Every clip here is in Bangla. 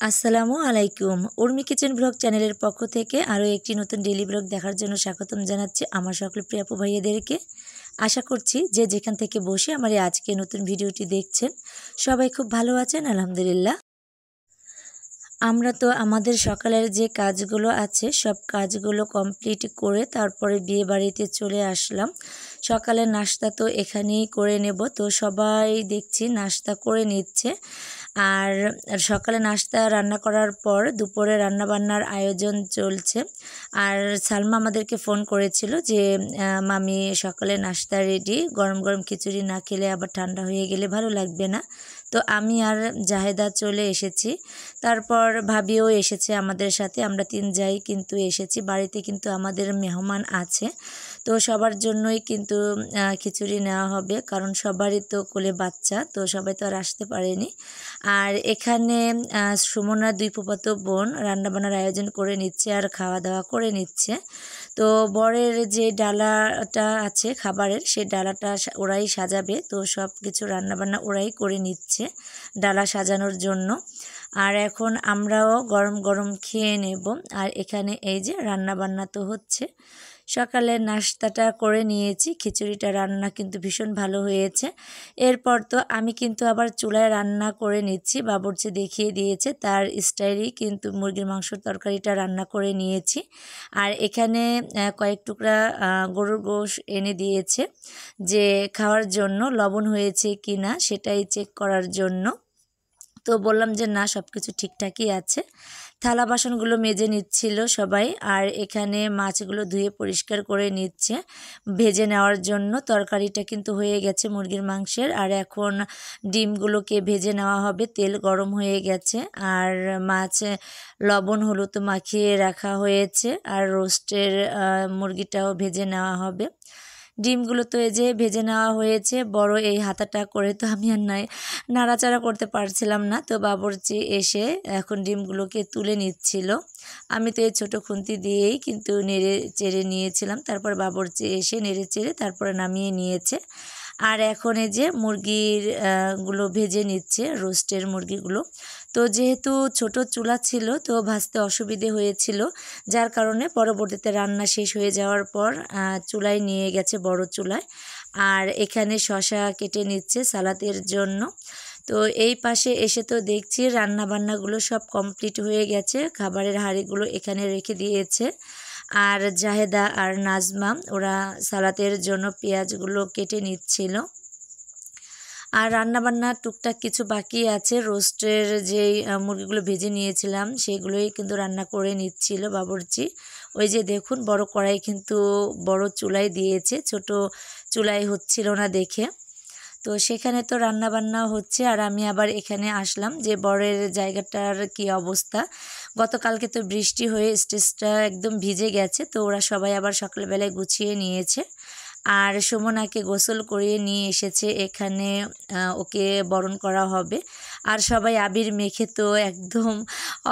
আসসালামু আলাইকুম। উর্মি কিচেন ব্লগ চ্যানেলের পক্ষ থেকে আরও একটি নতুন ডেইলি ব্লগ দেখার জন্য স্বাগতম জানাচ্ছি আমার সকল প্রিয় আপু ভাইয়াদেরকে। আশা করছি যে যেখান থেকে বসে আমার এই আজকে নতুন ভিডিওটি দেখছেন সবাই খুব ভালো আছেন আলহামদুলিল্লাহ। আমরা তো আমাদের সকালের যে কাজগুলো আছে সব কাজগুলো কমপ্লিট করে তারপরে বিয়ে বাড়িতে চলে আসলাম। সকালের নাস্তা তো এখানেই করে নেব, তো সবাই দেখছি নাস্তা করে নিচ্ছে। আর সকালে নাস্তা রান্না করার পর দুপুরে রান্নাবান্নার আয়োজন চলছে। আর সালমা আমাদেরকে ফোন করেছিল যে মামি সকালে নাস্তা রেডি, গরম গরম খিচুড়ি না খেলে আবার ঠান্ডা হয়ে গেলে ভালো লাগবে না। তো আমি আর জাহেদা চলে এসেছি, তারপর ভাবিও এসেছে আমাদের সাথে। আমরা তিন যাই কিন্তু এসেছি, বাড়িতে কিন্তু আমাদের মেহমান আছে, তো সবার জন্যই কিন্তু খিচুড়ি নেওয়া হবে, কারণ সবারই তো কোলে বাচ্চা, তো সবাই তো আর আসতে পারেনি। আর এখানে সুমনার দুই ফুফাতো বোন রান্নাবান্নার আয়োজন করে নিচ্ছে আর খাওয়া দাওয়া করে নিচ্ছে। তো বরের যে ডালাটা আছে খাবারের, সেই ডালাটা ওরাই সাজাবে, তো সব কিছু রান্নাবান্না ওরাই করে নিচ্ছে ডালা সাজানোর জন্য। আর এখন আমরাও গরম গরম খেয়ে নেব। আর এখানে এই যে রান্নাবান্না তো হচ্ছে, সকালে নাস্তাটা করে নিয়েছি, খিচুড়িটা রান্না কিন্তু ভীষণ ভালো হয়েছে। এরপর তো আমি কিন্তু আবার চুলায় রান্না করে নিচ্ছি, বাবুর্চি দেখিয়ে দিয়েছে তার স্টাইলেই কিন্তু মুরগির মাংসর তরকারিটা রান্না করে নিয়েছি। আর এখানে কয়েক টুকরা গরুর গোশ এনে দিয়েছে যে খাওয়ার জন্য, লবণ হয়েছে কি না সেটাই চেক করার জন্য। তো বললাম যে না, সব কিছু ঠিকঠাকই আছে। থালা বাসনগুলো মেজে নিচ্ছিল সবাই, আর এখানে মাছগুলো ধুয়ে পরিষ্কার করে নিচ্ছে ভেজে নেওয়ার জন্য। তরকারিটা কিন্তু হয়ে গেছে মুরগির মাংসের, আর এখন ডিমগুলোকে ভেজে নেওয়া হবে, তেল গরম হয়ে গেছে। আর মাছ লবণ হলুদ মাখিয়ে রাখা হয়েছে, আর রোস্টের মুরগিটাও ভেজে নেওয়া হবে। ডিমগুলো তো এই যে ভেজে নেওয়া হয়েছে, বড় এই হাতাটা করে তো আমি আর নাড়াচাড়া করতে পারছিলাম না, তো বাবুর্চি এসে এখন ডিমগুলোকে তুলে নিচ্ছিল। আমি তো এই ছোটো খুন্তি দিয়েই কিন্তু নেড়ে চেড়ে নিয়েছিলাম, তারপর বাবুর্চি এসে নেড়ে চেড়ে তারপরে নামিয়ে নিয়েছে। আর এখন এই যে মুরগির গুলো ভেজে নিচ্ছে, রোস্টের মুরগিগুলো। তো যেহেতু ছোট চুলা ছিল তো ভাজতে অসুবিধে হয়েছিল, যার কারণে পরবর্তীতে রান্না শেষ হয়ে যাওয়ার পর চুলায় নিয়ে গেছে, বড় চুলায়। আর এখানে শসা কেটে নিচ্ছে সালাদের জন্য। তো এই পাশে এসে তো দেখছি রান্নাবান্নাগুলো সব কমপ্লিট হয়ে গেছে, খাবারের হাঁড়িগুলো এখানে রেখে দিয়েছে। আর জাহেদা আর নাজমা ওরা সালাতের জন্য পেঁয়াজগুলো কেটে নিচ্ছিল। আর রান্নাবান্না টুকটাক কিছু বাকি আছে, রোস্টের যেই মুরগিগুলো ভেজে নিয়েছিলাম সেগুলোই কিন্তু রান্না করে নিচ্ছিল বাবুর্চি। ওই যে দেখুন বড় কড়াই কিন্তু বড় চুলাই দিয়েছে, ছোট চুলাই হচ্ছিল না দেখে, তো সেখানে তো রান্নাবান্না হচ্ছে। আর আমি আবার এখানে আসলাম যে বরের জায়গাটার কি অবস্থা। গতকালকে তো বৃষ্টি হয়ে স্টেজটা একদম ভিজে গেছে, তো ওরা সবাই আবার সকালবেলায় গুছিয়ে নিয়েছে। আর সুমনাকে গোসল করিয়ে নিয়ে এসেছে এখানে, ওকে বরণ করা হবে। আর সবাই আবির মেখে তো একদম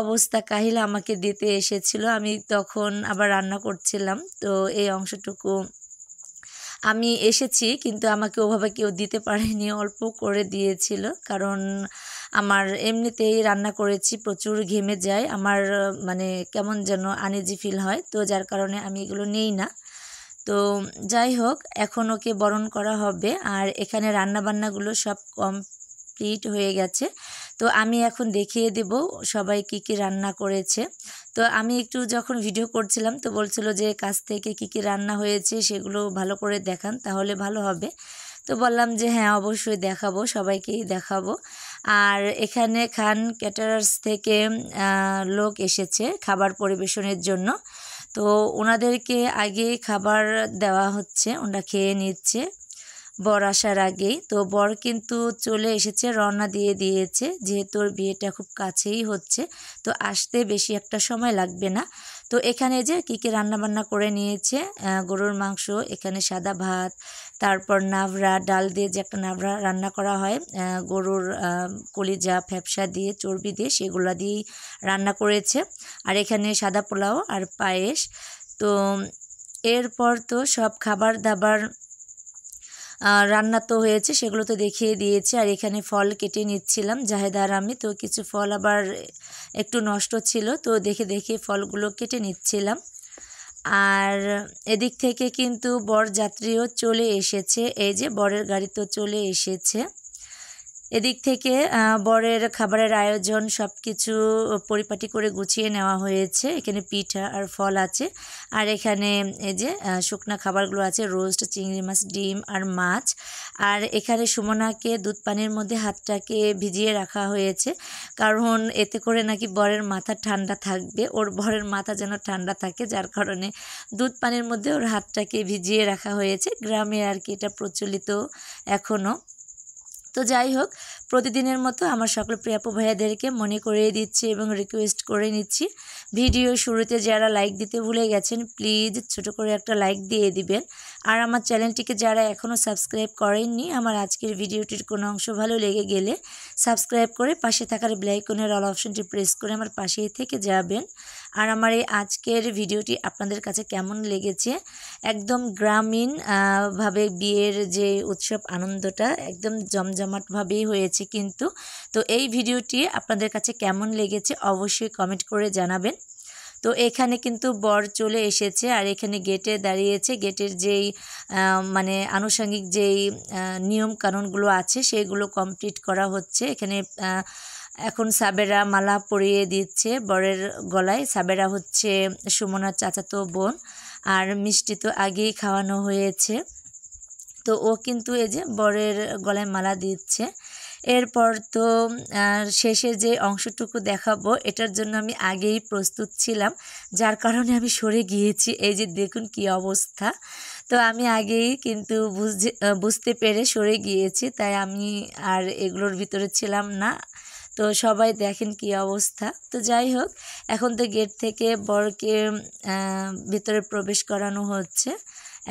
অবস্থা কাহিল আমাকে দিতে এসেছিল, আমি তখন আবার রান্না করছিলাম, তো এই অংশটুকু আমি এসেছি কিন্তু আমাকে ওভাবে কেউ দিতে পারেনি, অল্প করে দিয়েছিল, কারণ আমার এমনিতেই রান্না করেছি প্রচুর ঘেমে যায়, আমার মানে কেমন যেন আনইজি ফিল হয়, তো যার কারণে আমি এগুলো নেই না। তো যাই হোক, এখন ওকে বরণ করা হবে। আর এখানে রান্নাবান্নাগুলো সব কমপ্লিট হয়ে গেছে, তো আমি এখন দেখিয়ে দেব সবাই কি কি রান্না করেছে। তো আমি একটু যখন ভিডিও করছিলাম তো বলছিল যে কাছ থেকে কি কি রান্না হয়েছে সেগুলো ভালো করে দেখান, তাহলে ভালো হবে। তো বললাম যে হ্যাঁ অবশ্যই দেখাবো, সবাইকেই দেখাবো। আর এখানে খান ক্যাটারার্স থেকে লোক এসেছে খাবার পরিবেশনের জন্য, তো ওনাদেরকে আগে খাবার দেওয়া হচ্ছে, ওনারা খেয়ে নিচ্ছে বর আসার আগেই। তো বর কিন্তু চলে এসেছে, রওনা দিয়ে দিয়েছে, যেহেতু ওর বিয়েটা খুব কাছেই হচ্ছে, তো আসতে বেশি একটা সময় লাগবে না। তো এখানে যে কী কী রান্নাবান্না করে নিয়েছে, গরুর মাংস, এখানে সাদা ভাত, তারপর নাভরা ডাল দিয়ে যে একটা নাভরা রান্না করা হয়, গরুর কলিজা ফ্যাপসা দিয়ে চর্বি দিয়ে সেগুলো দিয়েই রান্না করেছে। আর এখানে সাদা পোলাও আর পায়েস। তো এরপর তো সব খাবার দাবার রান্না তো হয়েছে সেগুলো তো দেখিয়ে দিয়েছে। আর এখানে ফল কেটে নিচ্ছিলাম জাহেদা আর আমি। তো কিছু ফল আবার একটু নষ্ট ছিল, তো দেখে দেখে ফলগুলো কেটে নিচ্ছিলাম। আর এদিক থেকে কিন্তু বরযাত্রীও চলে এসেছে, এই যে বরের গাড়ি তো চলে এসেছে। এদিক থেকে বরের খাবারের আয়োজন সব কিছু পরিপাটি করে গুছিয়ে নেওয়া হয়েছে। এখানে পিঠা আর ফল আছে, আর এখানে এই যে শুকনা খাবারগুলো আছে, রোস্ট, চিংড়ি মাছ, ডিম আর মাছ। আর এখানে সুমনাকে দুধ পানির মধ্যে হাতটাকে ভিজিয়ে রাখা হয়েছে, কারণ এতে করে নাকি বরের মাথা ঠান্ডা থাকবে, ওর বরের মাথা যেন ঠান্ডা থাকে, যার কারণে দুধ পানির মধ্যে ওর হাতটাকে ভিজিয়ে রাখা হয়েছে। গ্রামে আর কি এটা প্রচলিত এখনও। তো যাই হোক, প্রতিদিনের মতো আমার সকল প্রিয়াপু ভাইয়াদেরকে মনে করিয়ে দিচ্ছি এবং রিকোয়েস্ট করে নিচ্ছি, ভিডিও শুরুতে যারা লাইক দিতে ভুলে গেছেন প্লিজ ছোট করে একটা লাইক দিয়ে দিবেন। আর আমার চ্যানেলটিকে যারা এখনও সাবস্ক্রাইব করেননি, আমার আজকের ভিডিওটির কোনো অংশ ভালো লেগে গেলে সাবস্ক্রাইব করে পাশে থাকার বেল আইকনের অল অপশনটি প্রেস করে আমার পাশেই থেকে যাবেন। আর আমার এই আজকের ভিডিওটি আপনাদের কাছে কেমন লেগেছে, একদম গ্রামীণ ভাবে বিয়ের যে উৎসব আনন্দটা একদম জমজমাটভাবেই হয়েছে কিন্তু। তো এই ভিডিওটি আপনাদের কাছে কেমন লেগেছে অবশ্যই কমেন্ট করে জানাবেন। তো এখানে কিন্তু বর চলে এসেছে, আর এখানে গেটে দাঁড়িয়েছে। গেটের যেই মানে আনুষঙ্গিক যেই নিয়ম কানুনগুলো আছে সেগুলো কমপ্লিট করা হচ্ছে। এখানে এখন সাবেরা মালা পরিয়ে দিচ্ছে বরের গলায়। সাবেরা হচ্ছে সুমনার চাচাতো বোন, আর মিষ্টি তো আগেই খাওয়ানো হয়েছে। তো ও কিন্তু এই যে বরের গলায় মালা দিচ্ছে। এরপর তো শেষের যে অংশটুকু দেখাবো এটার জন্য আমি আগেই প্রস্তুত ছিলাম, যার কারণে আমি সরে গিয়েছি। এই যে দেখুন কি অবস্থা। তো আমি আগেই কিন্তু বুঝতে পেরে সরে গিয়েছি, তাই আমি আর এগুলোর ভিতরে ছিলাম না। তো সবাই দেখেন কি অবস্থা। তো যাই হোক, এখন তো গেট থেকে বরকে ভিতরে প্রবেশ করানো হচ্ছে।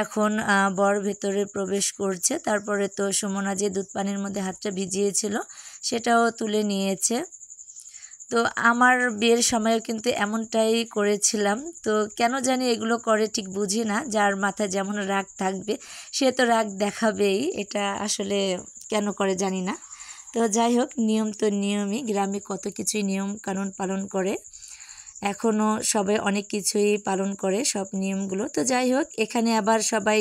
এখন বর ভেতরে প্রবেশ করছে। তারপরে তো সুমনা যে দুধ পানির মধ্যে হাতটা ভিজিয়েছিল সেটাও তুলে নিয়েছে। তো আমার বিয়ের সময়ও কিন্তু এমনটাই করেছিলাম। তো কেন জানি এগুলো করে ঠিক বুঝি না, যার মাথায় যেমন রাগ থাকবে সে তো রাগ দেখাবেই, এটা আসলে কেন করে জানি না। তো যাই হোক, নিয়ম তো নিয়মই, গ্রামে কত কিছুই নিয়ম কানুন পালন করে, এখনও সবাই অনেক কিছুই পালন করে সব নিয়মগুলো। তো যাই হোক, এখানে আবার সবাই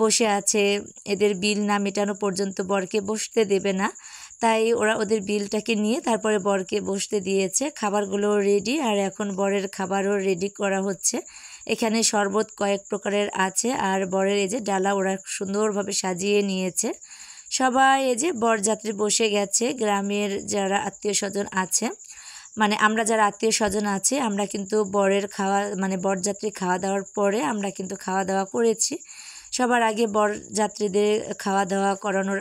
বসে আছে, এদের বিল না মেটানো পর্যন্ত বরকে বসতে দেবে না, তাই ওরা ওদের বিলটাকে নিয়ে তারপরে বরকে বসতে দিয়েছে। খাবারগুলো রেডি, আর এখন বরের খাবারও রেডি করা হচ্ছে। এখানে শরবত কয়েক প্রকারের আছে, আর বরের এই যে ডালা ওরা সুন্দরভাবে সাজিয়ে নিয়েছে। সবাই এই যে বরযাত্রী বসে গেছে, গ্রামের যারা আত্মীয় স্বজন আছে, মানে আমরা যারা আত্মীয় স্বজন আছে আমরা কিন্তু বরের খাওয়া মানে বরযাত্রী খাওয়া দাওয়ার পরে আমরা কিন্তু খাওয়া দাওয়া করেছি। সবার আগে বরযাত্রীদের খাওয়া দাওয়া করানোর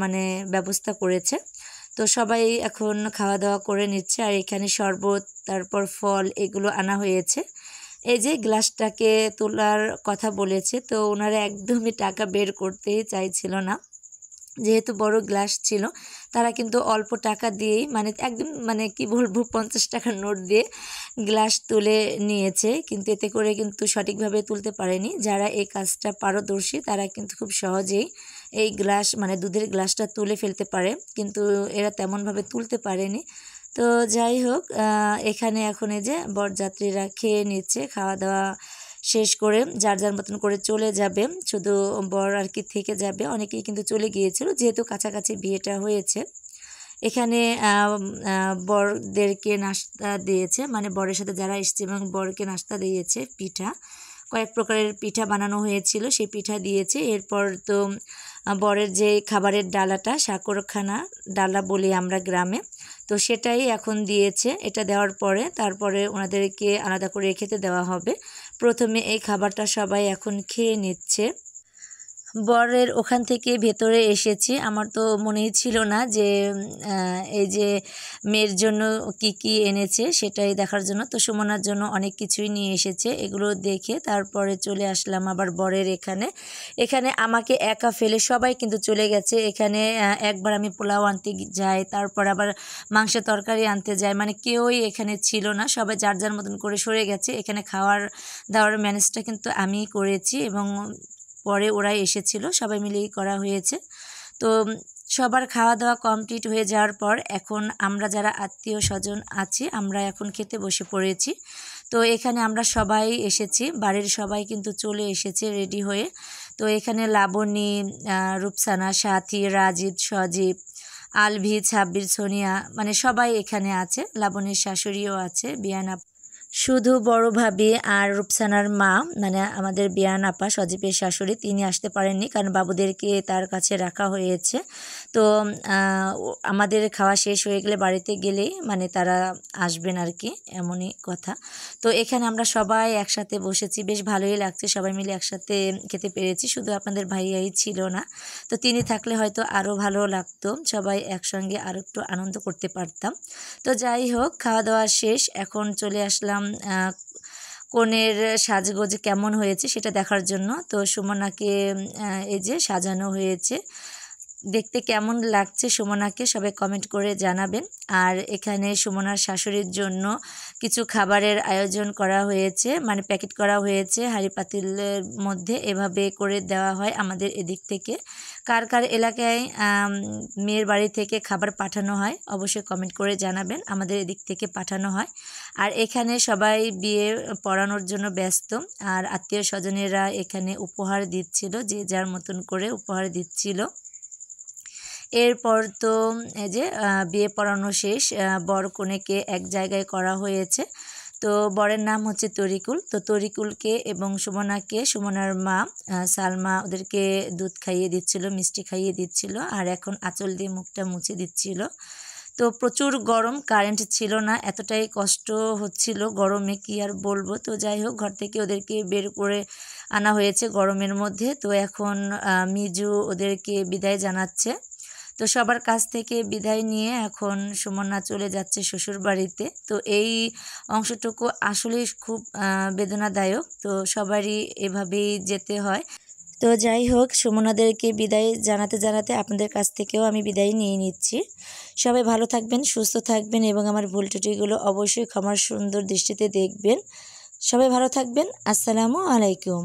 মানে ব্যবস্থা করেছে। তো সবাই এখন খাওয়া দাওয়া করে নিচ্ছে। আর এখানে শরবত, তারপর ফল এগুলো আনা হয়েছে। এই যে গ্লাসটাকে তোলার কথা বলেছে, তো ওনারা একদমই টাকা বের করতেই চাইছিল না, যেহেতু বড় গ্লাস ছিল। তারা কিন্তু অল্প টাকা দিয়েই মানে একদম মানে কি বলবো 50 টাকার নোট দিয়ে গ্লাস তুলে নিয়েছে, কিন্তু এতে করে কিন্তু সঠিকভাবে তুলতে পারেনি। যারা এই কাজটা পারদর্শী তারা কিন্তু খুব সহজেই এই গ্লাস মানে দুধের গ্লাসটা তুলে ফেলতে পারে, কিন্তু এরা তেমনভাবে তুলতে পারেনি। তো যাই হোক, এখানে এখন এই যে বরযাত্রীরা খেয়ে নিচ্ছে, খাওয়া দাওয়া শেষ করে যার যার মতন করে চলে যাবে, শুধু বর আর কি থেকে যাবে। অনেকেই কিন্তু চলে গিয়েছিল যেহেতু কাছাকাছি বিয়েটা হয়েছে। এখানে বরদেরকে নাস্তা দিয়েছে, মানে বরের সাথে যারা এসেছে এবং বরকে নাস্তা দিয়েছে, পিঠা কয়েক প্রকারের পিঠা বানানো হয়েছিল সেই পিঠা দিয়েছে। এরপর তো বরের যে খাবারের ডালাটা সাকরখানা ডালা বলি আমরা গ্রামে, তো সেটাই এখন দিয়েছে। এটা দেওয়ার পরে তারপরে ওনাদেরকে আলাদা করে খেতে দেওয়া হবে। প্রথমে এই খাবারটা সবাই এখন খেয়ে নিচ্ছে। বরের ওখান থেকে ভেতরে এসেছি, আমার তো মনেই ছিল না যে এই যে মেয়ের জন্য কি কি এনেছে সেটাই দেখার জন্য। তো সুমনার জন্য অনেক কিছুই নিয়ে এসেছে, এগুলো দেখে তারপরে চলে আসলাম আবার বরের এখানে আমাকে একা ফেলে সবাই কিন্তু চলে গেছে। এখানে একবার আমি পোলাও আনতে যাই, তারপর আবার মাংসের তরকারি আনতে যাই, মানে কেউই এখানে ছিল না, সবাই যার যার মতন করে সরে গেছে। এখানে খাওয়ার দাওয়ার ম্যানেজটা কিন্তু আমিই করেছি এবং পরে ওরাই এসেছিল, সবাই মিলেই করা হয়েছে। তো সবার খাওয়া দাওয়া কমপ্লিট হয়ে যাওয়ার পর এখন আমরা যারা আত্মীয় স্বজন আছি আমরা এখন খেতে বসে পড়েছি। তো এখানে আমরা সবাই এসেছি, বাড়ির সবাই কিন্তু চলে এসেছে রেডি হয়ে। তো এখানে লাবণী, রূপসানা, সাথী, রাজিদ, সজীব, আলভি, ছাব্বির, সোনিয়া, মানে সবাই এখানে আছে। লাবণীর শাশুড়িও আছে, বিয়ান আপা, শুধু বড় ভাবি আর রূপসানার মা মানে আমাদের বিয়ান আপা সজীবের শাশুড়ি তিনি আসতে পারেননি, কারণ বাবুদেরকে তার কাছে রাখা হয়েছে। তো আমাদের খাওয়া শেষ হয়ে গেলে বাড়িতে গেলেই মানে তারা আসবেন আর কি, এমনই কথা। তো এখানে আমরা সবাই একসাথে বসেছি, বেশ ভালোই লাগছে, সবাই মিলে একসাথে খেতে পেরেছি। শুধু আপনাদের ভাইয়াই ছিল না, তো তিনি থাকলে হয়তো আরও ভালো লাগতো, সবাই একসঙ্গে আরও একটু আনন্দ করতে পারতাম। তো যাই হোক, খাওয়া দাওয়া শেষ, এখন চলে আসলাম কনের সাজগোজ কেমন হয়েছে সেটা দেখার জন্য। তো সুমনাকে এই যে সাজানো হয়েছে, দেখতে কেমন লাগছে সুমনাকে সবাই কমেন্ট করে জানাবেন। আর এখানে সুমনার শাশুড়ির জন্য কিছু খাবারের আয়োজন করা হয়েছে, মানে প্যাকেট করা হয়েছে হাঁড়ি পাতিলের মধ্যে, এভাবে করে দেওয়া হয় আমাদের এদিক থেকে। কার কার এলাকায় মেয়ের বাড়ি থেকে খাবার পাঠানো হয় অবশ্যই কমেন্ট করে জানাবেন, আমাদের এদিক থেকে পাঠানো হয়। আর এখানে সবাই বিয়ে পড়ানোর জন্য ব্যস্ত, আর আত্মীয় স্বজনেরা এখানে উপহার দিচ্ছিল, যে যার মতন করে উপহার দিচ্ছিল। এরপর তো এই যে বিয়ে পড়ানো শেষ, বর কনেকে এক জায়গায় করা হয়েছে। তো বরের নাম হচ্ছে তরিকুল। তো তরিকুলকে এবং সুমনাকে, সুমনার মা সালমা ওদেরকে দুধ খাইয়ে দিচ্ছিল, মিষ্টি খাইয়ে দিচ্ছিল, আর এখন আঁচল দিয়ে মুখটা মুছে দিচ্ছিল। তো প্রচুর গরম, কারেন্ট ছিল না, এতটাই কষ্ট হচ্ছিল গরমে, কি আর বলবো। তো যাই হোক, ঘর থেকে ওদেরকে বের করে আনা হয়েছে গরমের মধ্যে। তো এখন মিজু ওদেরকে বিদায় জানাচ্ছে। তো সবার কাছ থেকে বিদায় নিয়ে এখন সুমনা চলে যাচ্ছে শ্বশুর বাড়িতে। তো এই অংশটুকু আসলেই খুব বেদনাদায়ক, তো সবারই এভাবেই যেতে হয়। তো যাই হোক, সুমনাদেরকে বিদায় জানাতে জানাতে আপনাদের কাছ থেকেও আমি বিদায় নিয়ে নিচ্ছি। সবাই ভালো থাকবেন, সুস্থ থাকবেন এবং আমার ভুল ত্রুটিগুলো অবশ্যই ক্ষমার সুন্দর দৃষ্টিতে দেখবেন। সবাই ভালো থাকবেন। আসসালামু আলাইকুম।